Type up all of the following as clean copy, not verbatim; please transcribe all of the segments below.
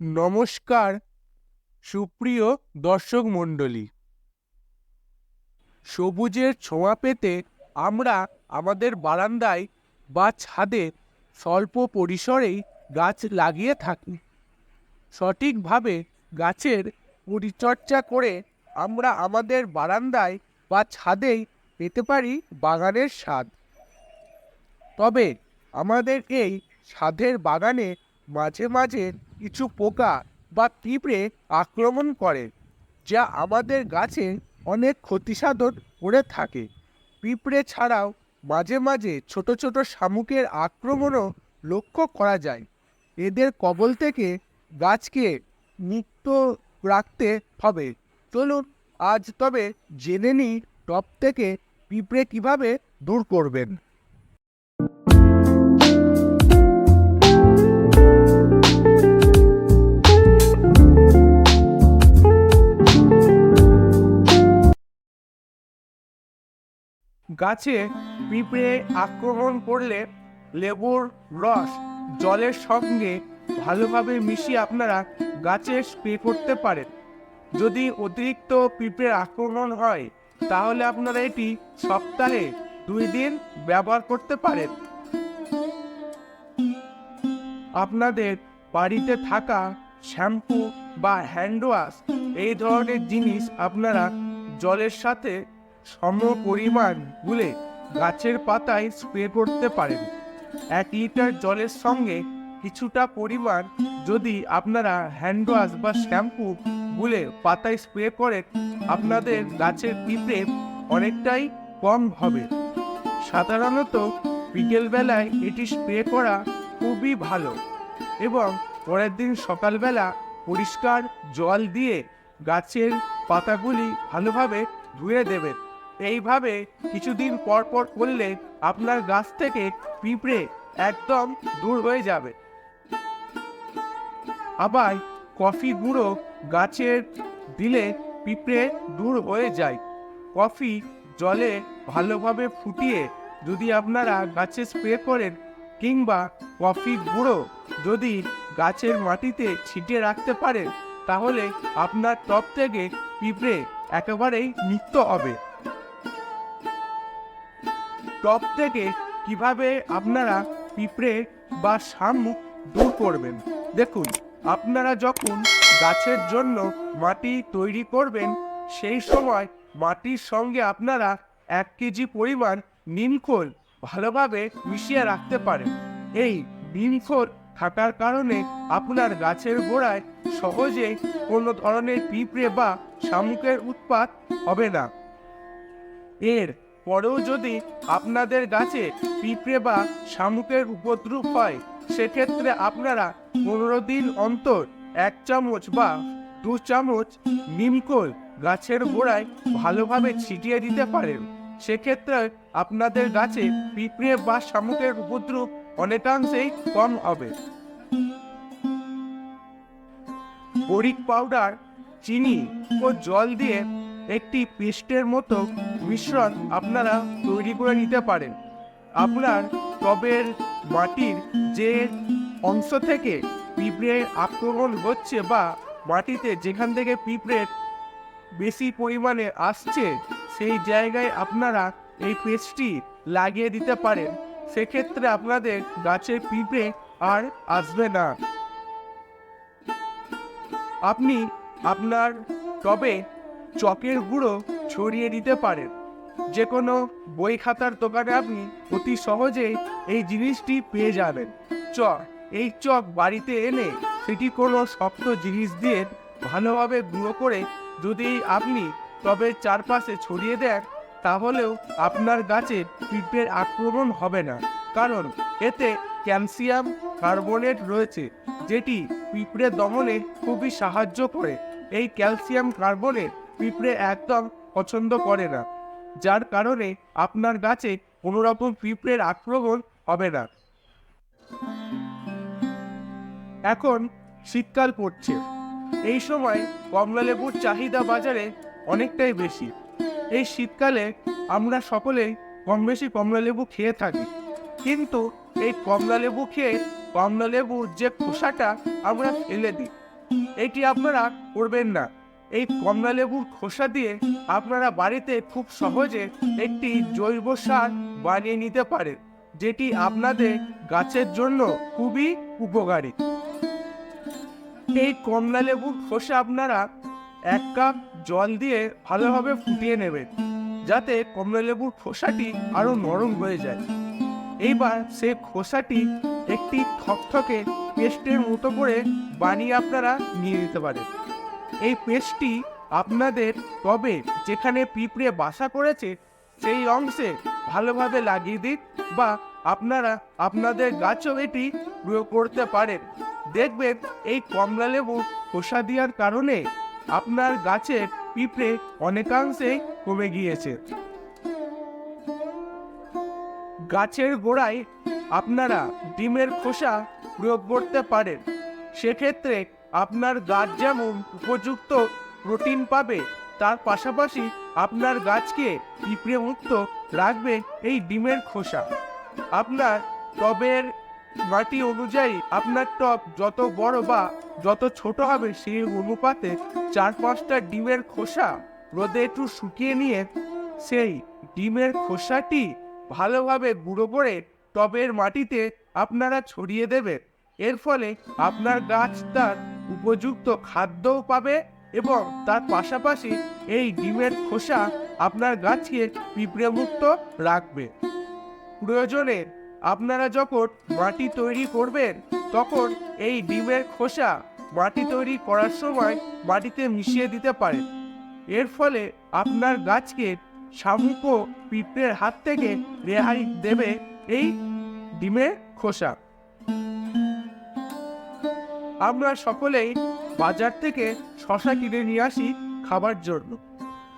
নমস্কার সুপ্রিয় দর্শক মণ্ডলী। সবুজের ছোঁয়া পেতে আমরা আমাদের বারান্দায় বা ছাদে স্বল্প পরিসরেই গাছ লাগিয়ে থাকি। সঠিকভাবে গাছের পরিচর্যা করে আমরা আমাদের বারান্দায় বা ছাদেই পেতে পারি বাগানের স্বাদ। তবে আমাদের এই ছাদের বাগানে মাঝে মাঝে কিছু পোকা বা পিঁপড়ে আক্রমণ করে, যা আমাদের গাছে অনেক ক্ষতিসাধন করে থাকে। পিঁপড়ে ছাড়াও মাঝে মাঝে ছোট ছোট শামুকের আক্রমণও লক্ষ্য করা যায়। এদের কবল থেকে গাছকে মুক্ত রাখতে হবে। চলুন আজ তবে জেনে নিই টব থেকে পিঁপড়ে কিভাবে দূর করবেন। গাছে পিঁপড়ে আক্রমণ করলে লেবুর রস জলের সঙ্গে ভালোভাবে মিশিয়ে আপনারা গাছে স্প্রে করতে পারেন। যদি অতিরিক্ত পিঁপড়ের আক্রমণ হয় তাহলে আপনারা এটি সপ্তাহে 2 দিন ব্যবহার করতে পারেন। আপনাদের বাড়িতে থাকা শ্যাম্পু বা হ্যান্ড ওয়াশ এই ধরনের জিনিস আপনারা জলের সাথে সম পরিমাণ গুলে গাছের পাতায় স্প্রে করতে পারেন। 1 লিটার জলের সঙ্গে কিছুটা পরিমাণ যদি আপনারা হ্যান্ড ওয়াশ বা শ্যাম্পু গুলে পাতায় স্প্রে করেন, আপনাদের গাছের পিঁপড়ে অনেকটাই কম হবে। সাধারণত বিকেলবেলায় এটি স্প্রে করা খুবই ভালো এবং পরের দিন সকালবেলা পরিষ্কার জল দিয়ে গাছের পাতাগুলি ভালোভাবে ধুয়ে দেবেন। এইভাবে কিছুদিন পর পর করলে আপনার গাছ থেকে পিঁপড়ে একদম দূর হয়ে যাবে। আবার কফি গুঁড়ো গাছের দিলে পিঁপড়ে দূর হয়ে যায়। কফি জলে ভালোভাবে ফুটিয়ে যদি আপনারা গাছে স্প্রে করেন, কিংবা কফি গুঁড়ো যদি গাছের মাটিতে ছিটিয়ে রাখতে পারেন, তাহলে আপনার টব থেকে পিঁপড়ে একেবারেই মুক্ত হবে। টব থেকে কিভাবে আপনারা পিঁপড়ে বা শামুক দূর করবেন, দেখুন, আপনারা যখন গাছের জন্য মাটি তৈরি করবেন সেই সময় মাটির সঙ্গে আপনারা 1 কেজি পরিমাণ নিমখোল ভালোভাবে মিশিয়ে রাখতে পারেন। এই নিমখোল থাকার কারণে আপনার গাছের গোড়ায় সহজেই কোনো ধরনের পিঁপড়ে বা শামুকের উৎপাত হবে না। এর পরেও যদি আপনাদের গাছে পিঁপড়ে বা শামুকের উপদ্রব হয়, সেক্ষেত্রে আপনারা 15 দিন অন্তর 1 চামচ বা 2 চামচ নিমখোল গাছের গোড়ায় ভালোভাবে ছিটিয়ে দিতে পারেন। সেক্ষেত্রে আপনাদের গাছে পিঁপড়ে বা শামুকের উপদ্রব অনেকাংশেই কম হবে। বরিক পাউডার, চিনি ও জল দিয়ে একটি পেস্টের মতো মিশ্রণ আপনারা তৈরি করে নিতে পারেন। আপনার টবের মাটির যে অংশ থেকে পিঁপড়ের আক্রমণ হচ্ছে বা মাটিতে যেখান থেকে পিঁপড়ের বেশি পরিমাণে আসছে, সেই জায়গায় আপনারা এই পেস্টটি লাগিয়ে দিতে পারেন। সেক্ষেত্রে আপনাদের গাছের পিঁপড়ে আর আসবে না। আপনি আপনার টবে চকের গুঁড়ো ছড়িয়ে দিতে পারেন। যে কোনো বই খাতার দোকানে আপনি অতি সহজেই এই জিনিসটি পেয়ে যাবেন। এই চক বাড়িতে এনে সেটি কোনো শক্ত জিনিস দিয়ে ভালোভাবে গুঁড়ো করে যদি আপনি টবের চারপাশে ছড়িয়ে দেন, তাহলেও আপনার গাছে পিঁপড়ের আক্রমণ হবে না। কারণ এতে ক্যালসিয়াম কার্বনেট রয়েছে, যেটি পিঁপড়ে দমনে খুবই সাহায্য করে। এই ক্যালসিয়াম কার্বনেট পিঁপড়ে একদম পছন্দ করে না, যার কারণে আপনার গাছে কোনো রকম পিঁপড়ের আক্রমণ হবে না। এখন শীতকাল পড়ছে, এই সময় কমলা লেবুর চাহিদা বাজারে অনেকটাই বেশি। এই শীতকালে আমরা সকলেই কম বেশি কমলা লেবু খেয়ে থাকি, কিন্তু এই কমলা লেবু খেয়ে কমলা লেবুর যে খোসাটা আমরা ফেলে দিই, এটি আপনারা করবেন না। এই কমলা লেবুর খোসা দিয়ে আপনারা বাড়িতে খুব সহজে একটি জৈব সার বানিয়ে নিতে পারেন, যেটি আপনাদের গাছের জন্য খুবই উপকারী। এই কমলা লেবুর খোসা আপনারা 1 কাপ জল দিয়ে ভালোভাবে ফুটিয়ে নেবেন, যাতে কমলা লেবুর খোসাটি আরো নরম হয়ে যায়। এইবার সেই খোসাটি একটি থকথকে পেস্টের মতো করে বানিয়ে আপনারা নিয়ে নিতে পারেন। এই পেস্টটি আপনাদের টবে যেখানে পিঁপড়ে বাসা করেছে সেই অংশে ভালোভাবে লাগিয়ে দিন, বা আপনারা আপনাদের গাছেও এটি প্রয়োগ করতে পারেন। দেখবেন এই কমলা লেবু খোসা দেওয়ার কারণে আপনার গাছের পিঁপড়ে অনেকাংশেই কমে গিয়েছে। গাছের গোড়ায় আপনারা ডিমের খোসা প্রয়োগ করতে পারেন। সেক্ষেত্রে আপনার গাছ যেমন উপযুক্ত প্রোটিন পাবে, তার পাশাপাশি আপনার গাছকে পিঁপড়ে মুক্ত রাখবে এই ডিমের খোসা। আপনার টবের মাটি অনুযায়ী আপনার টব যত বড় বা যত ছোট হবে সেই অনুপাতে 4-5টা ডিমের খোসা রোদে একটু শুকিয়ে নিয়ে সেই ডিমের খোসাটি ভালোভাবে গুঁড়ো করে টবের মাটিতে আপনারা ছড়িয়ে দেবেন। এর ফলে আপনার গাছ তার উপযুক্ত খাদ্যও পাবে এবং তার পাশাপাশি এই ডিমের খোসা আপনার গাছকে পিঁপড়ে মুক্ত রাখবে। প্রয়োজনে আপনারা যখন মাটি তৈরি করবেন তখন এই ডিমের খোসা মাটি তৈরি করার সময় মাটিতে মিশিয়ে দিতে পারেন। এর ফলে আপনার গাছকে শামুক ও পিঁপড়ের হাত থেকে রেহাই দেবে এই ডিমের খোসা। আমরা সকলেই বাজার থেকে শসা কিনে নিয়ে আসি খাবার জন্য।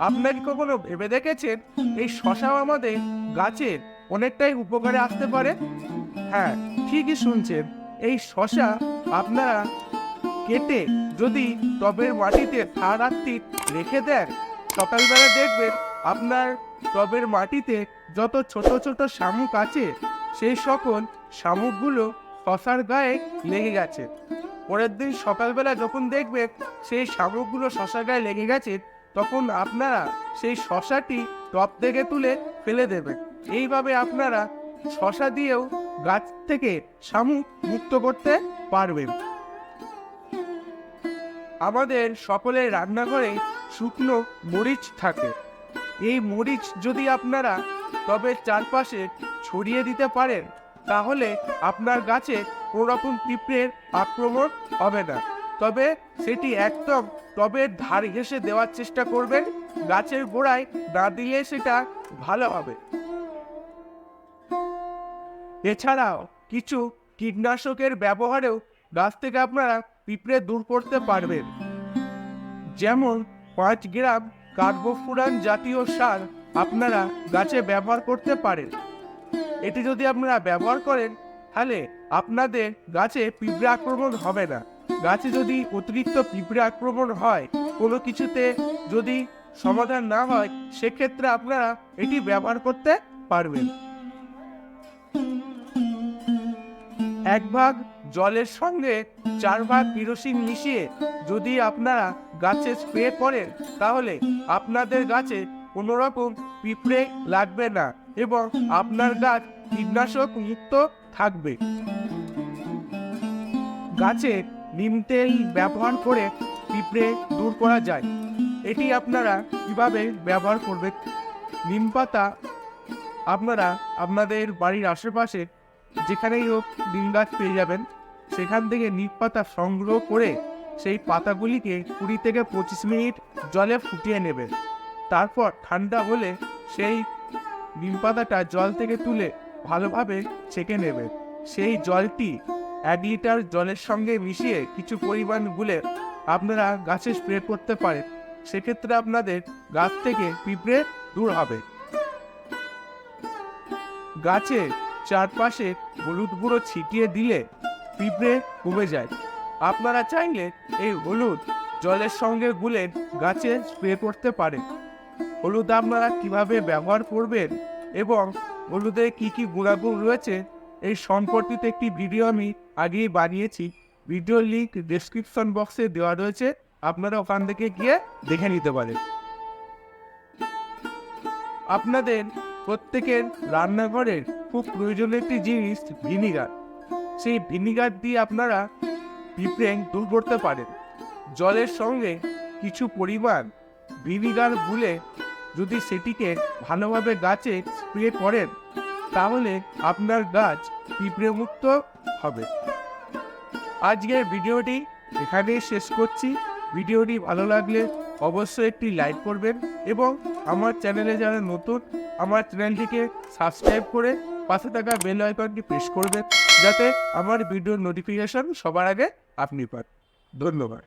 আপনারা কি কখনো ভেবে দেখেছেন এই শসাও আমাদের গাছের অনেকটাই উপকারে আসতে পারে? হ্যাঁ, ঠিকই শুনছেন। এই শসা আপনারা কেটে যদি টবের মাটিতে রাত্রি রেখে দেন, সকালবেলা দেখবেন আপনার টবের মাটিতে যত ছোট ছোট শামুক আছে সেই সকল শামুকগুলো শসার গায়ে লেগে গেছে। পরের দিন সকালবেলা যখন দেখবেন সেই শামুকগুলো শসার গায়ে লেগে গেছে, তখন আপনারা সেই শসাটি টব থেকে তুলে ফেলে দেবেন। এইভাবে আপনারা শসা দিয়েও গাছ থেকে শামুক মুক্ত করতে পারবেন। আমাদের সকলের রান্নাঘরে শুকনো মরিচ থাকে। এই মরিচ যদি আপনারা টবের চারপাশে ছড়িয়ে দিতে পারেন, তাহলে আপনার গাছে কোনো রকম পিঁপড়ের আক্রমণ হবে না। তবে সেটি একদম টবের ধার ঘেঁষে দেওয়ার চেষ্টা করবেন, গাছের গোড়ায় না দিলে সেটা ভালো হবে। এছাড়াও কিছু কীটনাশকের ব্যবহারেও গাছ থেকে আপনারা পিঁপড়ে দূর করতে পারবেন। যেমন 5 গ্রাম কার্বোফুরান জাতীয় সার আপনারা গাছে ব্যবহার করতে পারেন। এটি যদি আপনারা ব্যবহার করেন তাহলে আপনাদের গাছে পিঁপড়ে আক্রমণ হবে না। গাছে যদি অতিরিক্ত পিঁপড়ে আক্রমণ হয়, কোনো কিছুতে যদি সমাধান না হয়, সেক্ষেত্রে আপনারা এটি ব্যবহার করতে পারবেন। 1 ভাগ জলের সঙ্গে 4 ভাগ কেরোসিন মিশিয়ে যদি আপনারা গাছে স্প্রে করেন, তাহলে আপনাদের গাছে কোনো রকম পিঁপড়ে লাগবে না এবং আপনার গাছ কীটনাশক মুক্ত থাকবে। গাছে নিম তেল ব্যবহার করে পিঁপড়ে দূর করা যায়। এটি আপনারা কিভাবে ব্যবহার করবেন? নিম পাতা আপনারা আপনাদের বাড়ির আশেপাশে যেখানেই হোক নিম গাছ পেয়ে যাবেন, সেখান থেকে নিম পাতা সংগ্রহ করে সেই পাতাগুলিকে 20 থেকে 25 মিনিট জলে ফুটিয়ে নেবেন। তারপর ঠান্ডা হলে সেই নিম পাতাটা জল থেকে তুলে ভালোভাবে ছেঁকে নেবেন। সেই জলটি 1 লিটার জলের সঙ্গে মিশিয়ে কিছু পরিমাণ গুলে আপনারা গাছে স্প্রে করতে পারেন। সেক্ষেত্রে আপনাদের গাছ থেকে পিঁপড়ে দূর হবে। গাছে চারপাশে হলুদ গুঁড়ো ছিটিয়ে দিলে পিঁপড়ে কমে যায়। আপনারা চাইলে এই হলুদ জলের সঙ্গে গুলে গাছে স্প্রে করতে পারেন। হলুদ আপনারা কিভাবে ব্যবহার করবেন এবং হলুদে কি কি গুণাগুণ রয়েছে এই সম্পর্কিত একটি ভিডিও আমি আগেই বানিয়েছি। ভিডিওর লিঙ্ক ডেসক্রিপশন বক্সে দেওয়া রয়েছে, আপনারা ওখান থেকে গিয়ে দেখে নিতে পারেন। আপনাদের প্রত্যেকের রান্নাঘরের খুব প্রয়োজনীয় একটি জিনিস ভিনিগার। সেই ভিনিগার দিয়ে আপনারা পিঁপড়ে দূর করতে পারেন। জলের সঙ্গে কিছু পরিমাণ ভিনিগার গুলে যদি সেটিকে ভালোভাবে গাছে স্প্রে করেন, তাহলে আপনার গাছ পিঁপড়ে মুক্ত হবে। আজকের ভিডিওটি এখানেই শেষ করছি। ভিডিওটি ভালো লাগলে অবশ্যই একটি লাইক করবেন এবং আমার চ্যানেলে যারা নতুন, আমার চ্যানেলটিকে সাবস্ক্রাইব করে পাশে থাকা বেল আইকনটি প্রেস করবেন, যাতে আমার ভিডিওর নোটিফিকেশন সবার আগে আপনি পান। ধন্যবাদ।